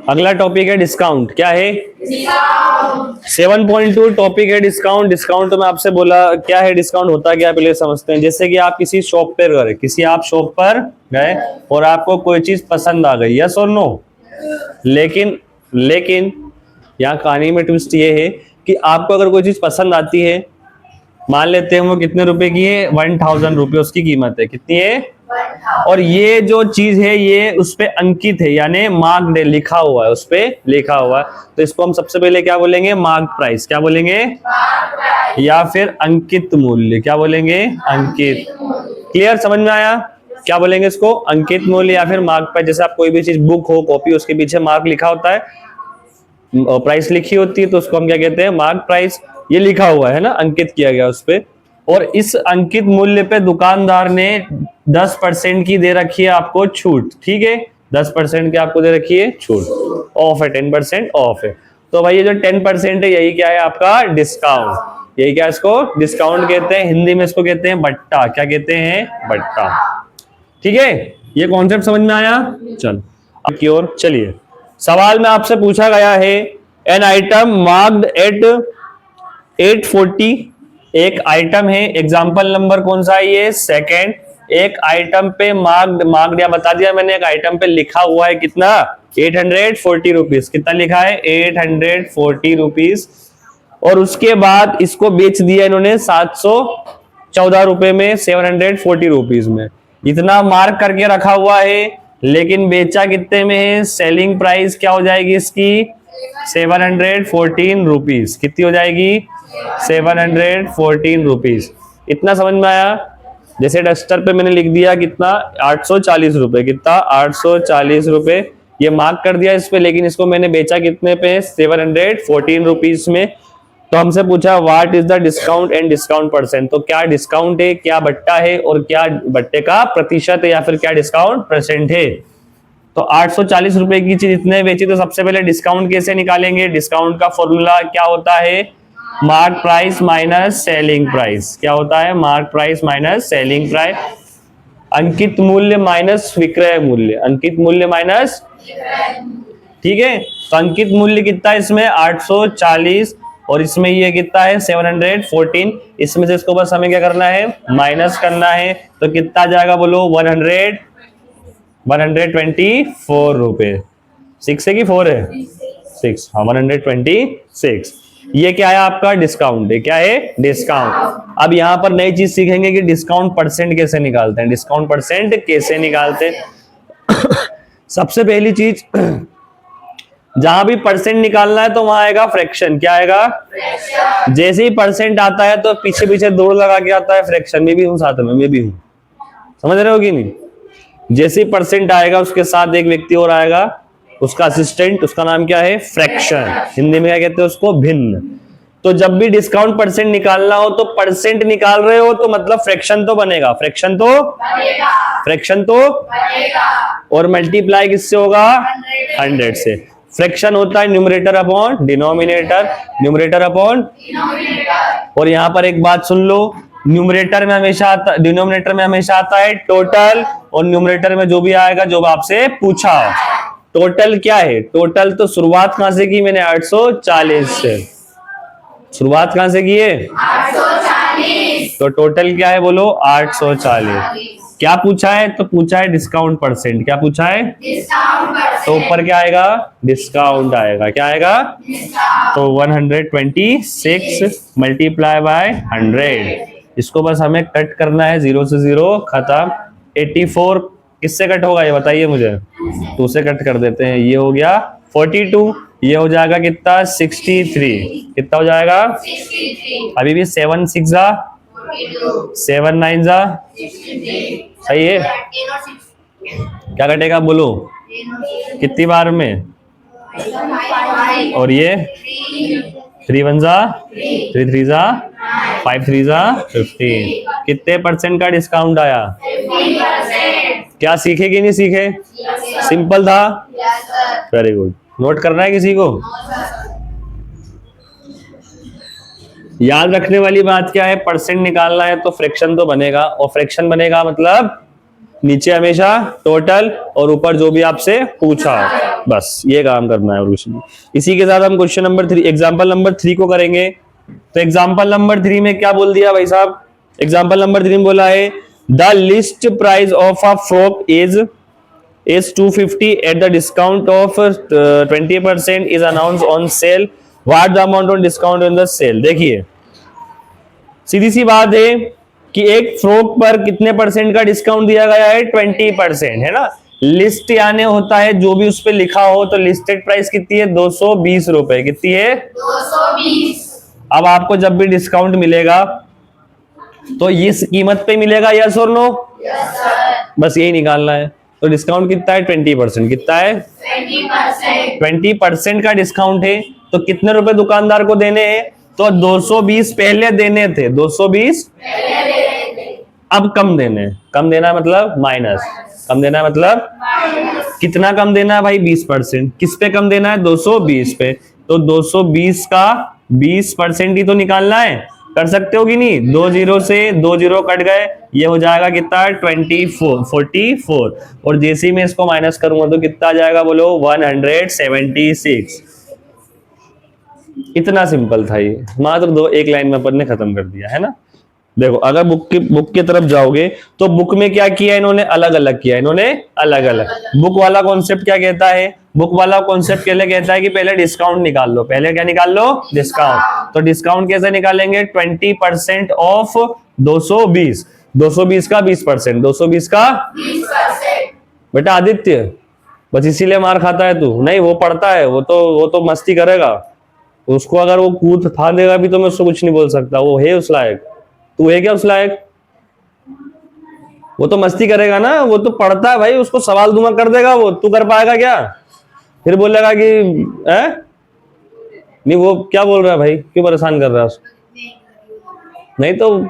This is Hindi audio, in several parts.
अगला टॉपिक है डिस्काउंट। क्या है? 7.2 टॉपिक है डिस्काउंट। डिस्काउंट तो मैं आपसे बोला क्या है, डिस्काउंट होता क्या है पहले समझते हैं। जैसे कि आप किसी शॉप पर गए, आप शॉप पर गए और आपको कोई चीज पसंद आ गई, यस और नो। लेकिन लेकिन यहाँ कहानी में ट्विस्ट ये है कि आपको अगर कोई चीज पसंद आती है, मान लेते हैं वो कितने रुपए की है, 1000 रुपये उसकी कीमत है। कितनी है? और ये जो चीज है ये उस पे अंकित है, यानी मार्क्ड है, लिखा हुआ है, उस पे लिखा हुआ है। तो इसको हम सबसे पहले क्या बोलेंगे? Mark price. क्या बोलेंगे? या फिर अंकित मूल्य। क्या बोलेंगे? अंकित। क्लियर? समझ में आया? क्या बोलेंगे इसको? अंकित मूल्य या फिर मार्क प्राइस। जैसे आप कोई भी चीज, बुक हो, कॉपी, उसके पीछे मार्क लिखा होता है, प्राइस लिखी होती है, तो उसको हम क्या कहते हैं? Mark price. ये लिखा हुआ है ना, अंकित किया गया उस पे। और इस अंकित मूल्य पे दुकानदार ने 10% की दे रखी है आपको छूट। ठीक है, 10% की आपको दे रखी है छूट, ऑफ है, 10% ऑफ है। तो भाई ये जो 10% है यही क्या है? आपका डिस्काउंट। यही क्या, इसको डिस्काउंट कहते हैं। हिंदी में इसको कहते हैं बट्टा। क्या कहते हैं? बट्टा। ठीक है, ये कॉन्सेप्ट समझ में आया? चल अब की ओर चलिए। सवाल में आपसे पूछा गया है, एन आइटम मार्क्ड एट 840। एक आइटम है, एग्जांपल नंबर कौन सा है? ये सेकंड। एक आइटम पे मार्क्ड या बता दिया मैंने, एक आइटम पे लिखा हुआ है कितना? 840 रुपीज। कितना लिखा है? 840 रुपीज। और उसके बाद इसको बेच दिया इन्होंने 714 रुपए में, 740 रुपीज में। इतना मार्क करके रखा हुआ है, लेकिन बेचा कितने में है? सेलिंग प्राइस क्या हो जाएगी इसकी? 714 रुपीज। कितनी हो जाएगी? 714 रुपीज। इतना समझ में आया? जैसे डस्टर पे मैंने लिख दिया कितना? 840 रुपए। कितना? 840 रुपए। ये मार्क कर दिया इस पे, लेकिन इसको मैंने बेचा कितने पे? 714 रुपीज में। तो हमसे पूछा what is the discount and discount percent. तो क्या डिस्काउंट है, क्या बट्टा है, और क्या बट्टे का प्रतिशत है, या फिर क्या डिस्काउंट परसेंट है। तो 840 रुपए की चीज इतने बेची, तो सबसे पहले डिस्काउंट कैसे निकालेंगे? डिस्काउंट का फॉर्मूला क्या होता है? Mark price minus selling price. क्या होता है? Mark price minus selling price. अंकित मूल्य माइनस विक्रय मूल्य। अंकित मूल्य माइनस, ठीक है। तो अंकित मूल्य कितना है इसमें? 840, और इसमें ये कितना है? 714। इसमें से इसको बस हमें क्या करना है? माइनस करना है। तो कितना आ जाएगा बोलो? 124 रुपए। 6 है कि 4 है? 6। हाँ, 126। ये क्या है? आपका डिस्काउंट है। क्या है? डिस्काउंट। अब यहां पर नई चीज सीखेंगे कि डिस्काउंट परसेंट कैसे निकालते हैं। डिस्काउंट परसेंट कैसे निकालते हैं? सबसे पहली चीज, जहां भी परसेंट निकालना है तो वहां आएगा फ्रैक्शन। क्या आएगा? फ्रैक्शन। जैसे ही परसेंट आता है तो पीछे पीछे दौड़ लगा के आता है फ्रैक्शन। में भी हूं साथ में, मैं भी हूं। समझ रहे हो कि नहीं? जैसे ही परसेंट आएगा उसके साथ एक व्यक्ति और आएगा, उसका असिस्टेंट। उसका नाम क्या है? फ्रैक्शन। हिंदी में क्या कहते हैं उसको? भिन्न। तो जब भी डिस्काउंट परसेंट निकालना हो तो परसेंट निकाल रहे हो तो मतलब फ्रैक्शन तो बनेगा। फ्रैक्शन तो बनेगा। फ्रैक्शन तो बनेगा। और मल्टीप्लाई किससे होगा? 100 से। फ्रैक्शन होता है numerator upon denominator. Numerator upon denominator. और यहां पर एक बात सुन लो, न्यूमरेटर में हमेशा आता, डिनोमिनेटर में हमेशा आता है टोटल, और न्यूमरेटर में जो भी आएगा जो आपसे पूछा। टोटल क्या है? टोटल तो शुरुआत कहां से की मैंने? 840 से। शुरुआत कहां से की है? 840। तो टोटल क्या है बोलो? 840। क्या पूछा है? तो पूछा है डिस्काउंट परसेंट। क्या पूछा है? Discount percent. तो ऊपर क्या आएगा? डिस्काउंट आएगा। क्या आएगा? डिस्काउंट। तो 126 मल्टीप्लाई बाय 100। इसको बस हमें कट करना है, 0 से 0 खत्म। 84 किससे कट होगा ये बताइए मुझे? 2 से कट कर देते हैं। ये हो गया 42। ये हो जाएगा कितना? 63। कितना हो जाएगा? 63। अभी भी 7 6 जा 7 9 जा, सही है। क्या कटेगा बोलो? कितनी बार में? और ये 3 1 जा 3 3 जा 5 3 जा 15। कितने परसेंट का डिस्काउंट आया? 15%। क्या सीखे कि नहीं सीखे? सिंपल था। Very good. नोट करना है किसी को? याद रखने वाली बात क्या है? परसेंट निकालना है तो फ्रैक्शन तो बनेगा, और फ्रैक्शन बनेगा मतलब नीचे हमेशा टोटल और ऊपर जो भी आपसे पूछा हो, बस ये काम करना है और कुछ नहीं। इसी के साथ हम क्वेश्चन नंबर 3 एग्जांपल नंबर 3 को करेंगे। तो एग्जांपल नंबर 3 में क्या बोल दिया भाई साहब, एग्जांपल नंबर 3 में बोला है the list price of a frock is 250 at the discount of 20% is announced on sale. What the amount on discount on the sale? देखिए सीधी सी बात है कि एक फ्रॉक पर कितने परसेंट का डिस्काउंट दिया गया है, 20%, है ना। लिस्ट यानी होता है जो भी उस पर लिखा हो, तो लिस्टेड प्राइस कितनी है, 220 रुपए। कितनी है, 220। अब आपको जब भी डिस्काउंट मिलेगा तो इस कीमत पे मिलेगा, यस और नो? Yes sir. बस यही निकालना है। तो डिस्काउंट कितना है, 20%। कितना है, 20%। 20% का डिस्काउंट है तो कितने रुपए दुकानदार को देने हैं, तो 220 पहले देने थे, 220 पहले देने थे, अब कम देने। कम देना मतलब माइनस, कम देना मतलब माइनस। कितना कम देना है भाई, 20%। किस पे कम देना है, 220 पे। तो 220 का 20% ही तो निकालना है। कर सकते हो कि नहीं, 2 जीरो से 2 जीरो कट गए, ये हो जाएगा कितना, 44। और जैसे ही मैं इसको माइनस करूंगा तो कितना आ जाएगा, बोलो 176। इतना सिंपल था ये, मात्र एक लाइन में अपन ने खत्म कर दिया, है ना। देखो अगर बुक की तरफ जाओगे तो बुक में क्या किया इन्होंने, अलग अलग किया इन्होंने, अलग अलग। बुक वाला कॉन्सेप्ट क्या कहता है, बुक वाला कॉन्सेप्ट पहले कहता है कि पहले डिस्काउंट निकाल लो। पहले क्या निकाल लो, डिस्काउंट। तो डिस्काउंट कैसे निकालेंगे, 20% ऑफ 220। 220 का 20%, 220 का 20%। बेटा आदित्य बस इसीलिए मार खाता है तू, नहीं वो पढ़ता है, वो तो मस्ती करेगा। उसको अगर वो कूद फाड़ेगा भी तो मैं उसको कुछ नहीं बोल सकता, वो है उस लायक। तू है क्या उस लायक, वो तो मस्ती करेगा ना, वो तो पढ़ता है भाई, उसको सवाल दूंगा कर देगा वो, तू कर पाएगा क्या, फिर बोलेगा कि है नहीं। वो क्या बोल रहा है भाई, क्यों परेशान कर रहा है उसको? नहीं तो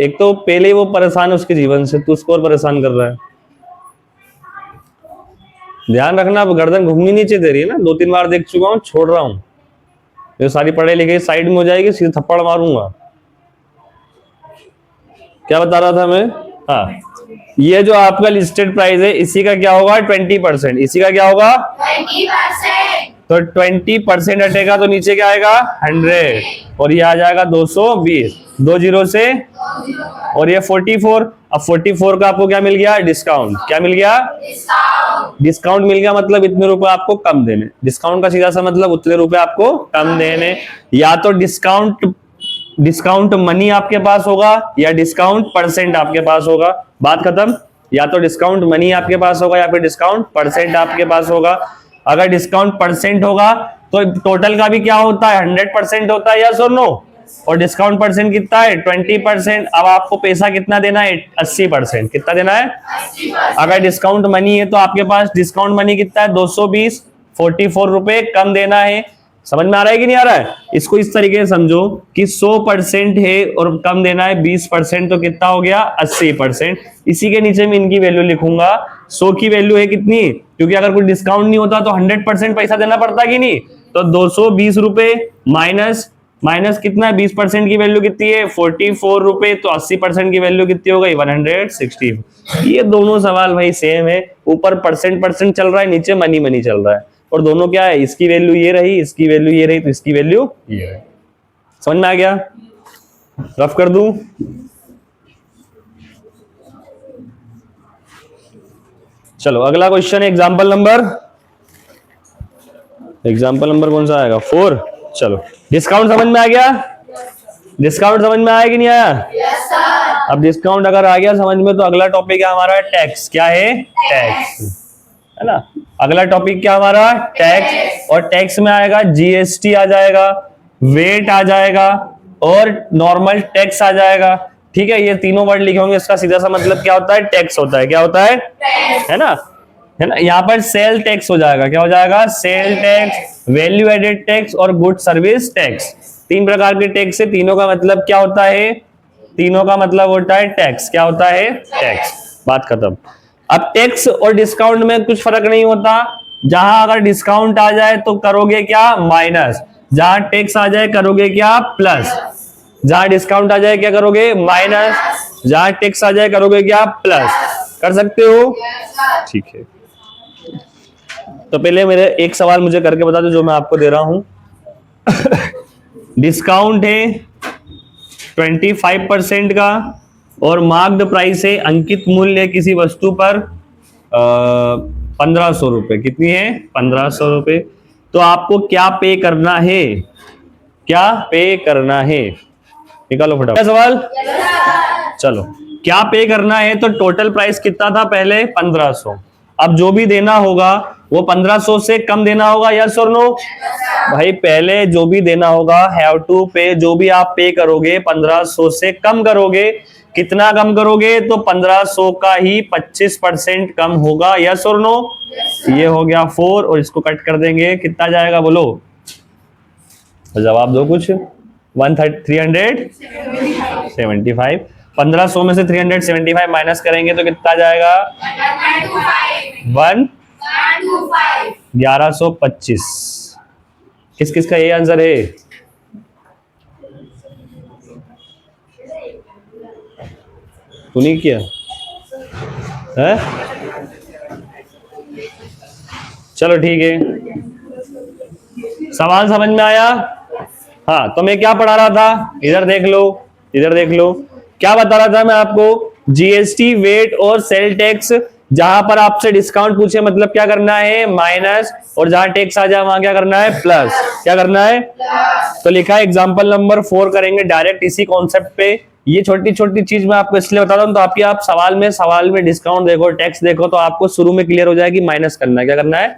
एक तो पहले ही वो परेशान है उसके जीवन से, तू उसको और परेशान कर रहा है। ध्यान रखना, अब गर्दन घूमनी नीचे दे रही है ना, 2-3 बार देख चुका हूँ, छोड़ रहा हूँ। जो सारी पढ़े लिखे साइड में हो जाएगी, सीधे थप्पड़ मारूंगा। क्या बता रहा था मैं, हाँ, ये जो आपका लिस्टेड प्राइस है इसी का क्या होगा, 20%। इसी का क्या होगा, 20%। तो 20% हटेगा तो नीचे क्या आएगा, 100, और ये आ जाएगा 220। 2 जीरो से, और ये 44। अब 44 का आपको क्या मिल गया, डिस्काउंट। क्या मिल गया, डिस्काउंट मिल गया, मतलब इतने रुपए आपको कम देने। डिस्काउंट का सीधा सा मतलब उतने रुपए आपको कम देने। या तो डिस्काउंट मनी आपके पास होगा या डिस्काउंट परसेंट आपके पास होगा, बात खत्म। या तो डिस्काउंट मनी आपके पास होगा या फिर डिस्काउंट परसेंट आपके पास होगा। अगर डिस्काउंट परसेंट होगा तो टोटल का भी क्या होता है, 100% होता है, यस और नो। और डिस्काउंट परसेंट कितना है, 20%। अब आपको पैसा कितना देना है, 80%। कितना देना है, 80%। अगर डिस्काउंट मनी है तो आपके पास डिस्काउंट मनी कितना है, 220, 44 रुपए कम देना है। समझ में आ रहा है कि नहीं आ रहा है? इसको इस तरीके से समझो कि 100% है और कम देना है 20%, तो कितना हो गया, 80%। इसी के नीचे में इनकी वैल्यू लिखूंगा। 100 की वैल्यू है कितनी, क्योंकि अगर कोई डिस्काउंट नहीं होता तो 100% पैसा देना पड़ता कि नहीं। तो 220 रुपए माइनस कितना है, 20% की वैल्यू कितनी है, 44 रुपए। तो 80% की वैल्यू कितनी हो गई, 160। ये दोनों सवाल भाई सेम है, ऊपर परसेंट चल रहा है, नीचे मनी चल रहा है। और दोनों क्या है, इसकी वैल्यू ये रही, इसकी वैल्यू ये रही, तो इसकी वैल्यू ये है। समझ में आ गया, रफ कर दूं। चलो अगला क्वेश्चन है एग्जाम्पल नंबर कौन सा आएगा, 4। चलो डिस्काउंट समझ में आ गया, डिस्काउंट समझ में आया कि नहीं आया? yes, sir। अब डिस्काउंट अगर आ गया समझ में तो अगला टॉपिक है हमारा टैक्स। क्या है, टैक्स, है ना। अगला टॉपिक क्या हमारा, टैक्स। और टैक्स में आएगा जीएसटी आ जाएगा, वेट आ जाएगा और नॉर्मल टैक्स आ जाएगा। ठीक है, ये तीनों वर्ड लिखे होंगे, इसका सीधा सा मतलब क्या होता है, टैक्स होता है। क्या होता है, है ना। यहाँ पर सेल टैक्स हो जाएगा। क्या हो जाएगा, sale tax, value added tax और गुड सर्विस टैक्स। 3 प्रकार के टैक्स है। तीनों का मतलब क्या होता है, तीनों का मतलब होता है टैक्स। क्या होता है, टैक्स। बात खत्म। अब टैक्स और डिस्काउंट में कुछ फर्क नहीं होता। जहां अगर डिस्काउंट आ जाए तो करोगे क्या, माइनस। जहां टैक्स आ जाए करोगे क्या, प्लस। जहां डिस्काउंट आ जाए क्या करोगे, माइनस। जहां टैक्स आ जाए करोगे क्या, प्लस। कर सकते हो? ठीक है, तो पहले मेरे एक सवाल मुझे करके बता दो जो मैं आपको दे रहा हूं। डिस्काउंट है 25% का और मार्क्ड प्राइस है, अंकित मूल्य किसी वस्तु पर 1500 रुपए। कितनी है? 1500 रुपए। तो आपको क्या पे करना है? क्या पे करना है? निकालो फटाफट सवाल। चलो, क्या पे करना है? तो टोटल प्राइस कितना था पहले? 1500। अब जो भी देना होगा वो 1500 से कम देना होगा, यस और नो? भाई पहले जो भी देना होगा हैव टू पे, जो भी आप पे करोगे 1500 से कम करोगे। कितना कम करोगे? तो 1500 का ही 25% कम होगा, यस और नो? ये हो गया 4 और इसको कट कर देंगे, कितना जाएगा बोलो? जवाब दो कुछ। 375। 1500 में से 375 माइनस करेंगे तो कितना जाएगा? 1125। किस किस का ये आंसर है? तूने किया है? चलो ठीक है, सवाल समझ में आया? हाँ, तो मैं क्या पढ़ा रहा था, इधर देख लो, इधर देख लो। क्या बता रहा था मैं आपको? जीएसटी, वेट और सेल टैक्स। जहां पर आपसे डिस्काउंट पूछे मतलब क्या करना है? माइनस, और जहां टैक्स आ जाए वहां क्या करना है? प्लस। क्या करना है? तो लिखा है एग्जांपल नंबर 4 करेंगे डायरेक्ट इसी कॉन्सेप्ट पे। ये छोटी छोटी चीज मैं आपको इसलिए बता रहा हूं तो आपकी आप सवाल में डिस्काउंट देखो, टैक्स देखो तो आपको शुरू में क्लियर हो जाएगी माइनस करना है। क्या करना है?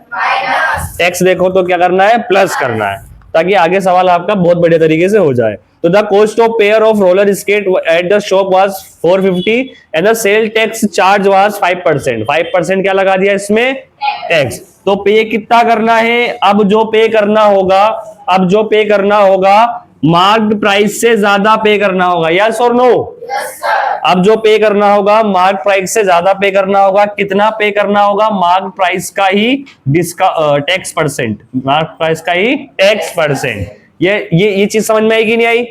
टैक्स देखो तो क्या करना है? प्लस करना है, ताकि आगे सवाल आपका बहुत बढ़िया तरीके से हो जाए। तो the cost of pair of roller skate at the shop was 450 and the sale tax charge was 5%। 5% क्या लगा दिया इसमें? टैक्स। तो पे कितना करना है? अब जो पे करना होगा मार्क्ड प्राइस से ज्यादा पे करना होगा, यस और नो? अब जो पे करना होगा मार्क प्राइस से ज्यादा पे करना होगा। कितना पे करना होगा? मार्क प्राइस का ही टैक्स परसेंट, मार्क प्राइस का ही टैक्स परसेंट। ये चीज समझ में आई कि नहीं आई?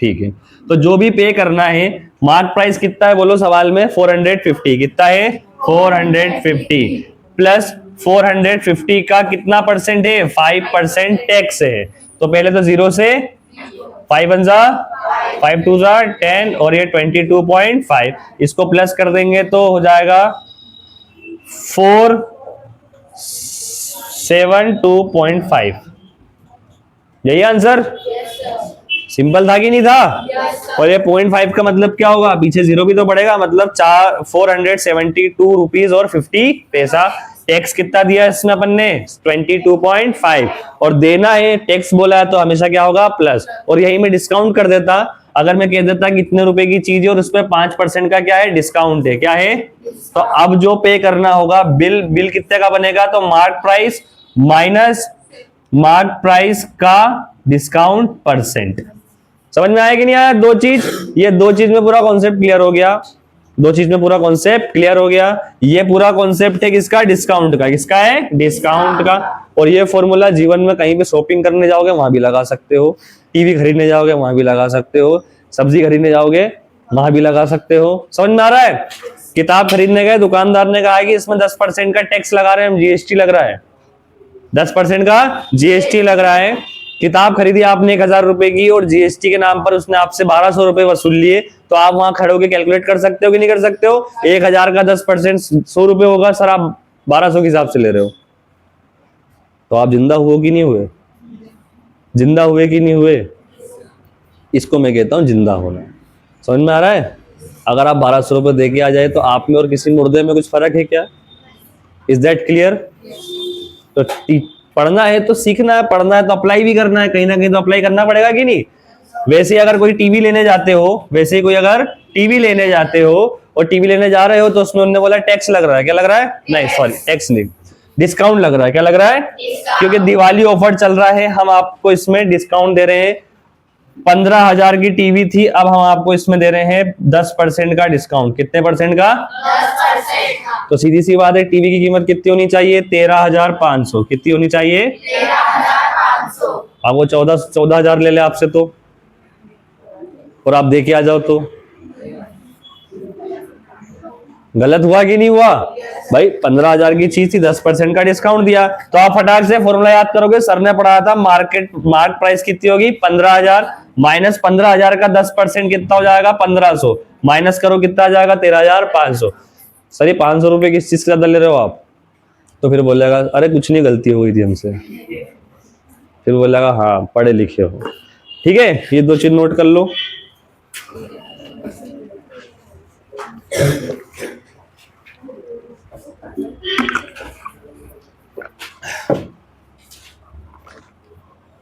ठीक है, तो जो भी पे करना है, मार्क प्राइस कितना है बोलो सवाल में? 450। कितना है? 450 प्लस 450 का कितना परसेंट है? 5% टैक्स है। तो पहले तो 0 से 5 1 जा 5 2 जा 10 और ये 22.5, इसको प्लस कर देंगे तो हो जाएगा 472.5। यही आंसर? सिंपल था कि नहीं था? और ये 0.5 का मतलब क्या होगा? पीछे 0 भी तो पड़ेगा, मतलब 472 रुपीज और 50 पैसा। टैक्स कितना दिया इसमें अपन ने? 22.5, और देना है टैक्स बोला है तो हमेशा क्या होगा? प्लस। और यही मैं डिस्काउंट कर देता, अगर मैं कह देता कि इतने रुपए की चीज है और उस पर 5% का क्या है? डिस्काउंट है। क्या है? तो अब जो पे करना होगा बिल कितने का बनेगा? तो mark price minus mark price का डिस्काउंट परसेंट। समझ में आया कि नहीं आया? दो चीज, ये दो चीज में पूरा कॉन्सेप्ट क्लियर हो गया। दो चीज में पूरा कॉन्सेप्ट क्लियर हो गया। ये पूरा कॉन्सेप्ट है किसका? डिस्काउंट का। किसका है? डिस्काउंट का। और ये फॉर्मूला जीवन में कहीं पे शॉपिंग करने जाओगे वहां भी लगा सकते हो, टीवी खरीदने जाओगे वहां भी लगा सकते हो, सब्जी खरीदने जाओगे वहां भी लगा सकते हो। समझ में आ रहा है? किताब खरीदने गए, दुकानदार ने कहा कि इसमें 10% का टैक्स लगा रहे हैं हम, जीएसटी लग रहा है, 10% का जीएसटी लग रहा है। किताब खरीदी आपने 1000 रुपए की और जीएसटी के नाम पर उसने आपसे 1200 रुपए वसूल लिए, तो आप वहां खड़े होकर कैलकुलेट कर सकते हो कि नहीं कर सकते हो? 1000 का 10% 100 रुपए होगा सर, आप 1200 के हिसाब से ले रहे हो, तो आप जिंदा हुए कि नहीं हुए? जिंदा हुए कि नहीं हुए? इसको मैं कहता हूं जिंदा होना। समझ में आ रहा है? अगर आप 1200 रुपए दे के आ जाए तो आप में और किसी मुर्दे में कुछ फर्क है क्या? Is that clear? तो पढ़ना है तो सीखना है, पढ़ना है तो अप्लाई भी करना है, कहीं ना कहीं तो अप्लाई करना पड़ेगा कि नहीं? वैसे ही अगर कोई टीवी लेने जाते हो, वैसे ही कोई अगर टीवी लेने जाते हो और टीवी लेने जा रहे हो तो उसमें उन्होंने बोला टैक्स लग रहा है, क्या लग रहा है? नहीं सॉरी, टैक्स नहीं, डिस्काउंट लग रहा है। क्या लग रहा है? क्योंकि दिवाली ऑफर चल रहा है, हम आपको इसमें डिस्काउंट दे रहे हैं। 15,000 की टीवी थी, अब हम आपको इसमें दे रहे हैं 10% का डिस्काउंट। कितने परसेंट का? 10%। तो सीधी सी बात है, टीवी की कीमत कितनी होनी चाहिए? 13,500। कितनी होनी चाहिए? 13,500। अब वो 14,000 ले ले आपसे तो, और आप देके आ जाओ तो गलत हुआ कि नहीं हुआ भाई? 15,000 की चीज थी, 10% का डिस्काउंट दिया, तो आप फटाक से फॉर्मूला याद करोगे। सर ने पढ़ाया था मार्क प्राइस कितनी होगी? 15,000 माइनस 15,000 का 10% कितना हो जाएगा? 1,500 माइनस करो कितना आ जाएगा? 13,500। सर ये 500 रुपए किस चीज से ज्यादा ले रहे हो आप? तो फिर बोलेगा अरे कुछ नहीं, गलती हो गई थी हमसे। फिर बोलेगा हाँ पढ़े लिखे हो। ठीक है, ये दो चीज नोट कर लो।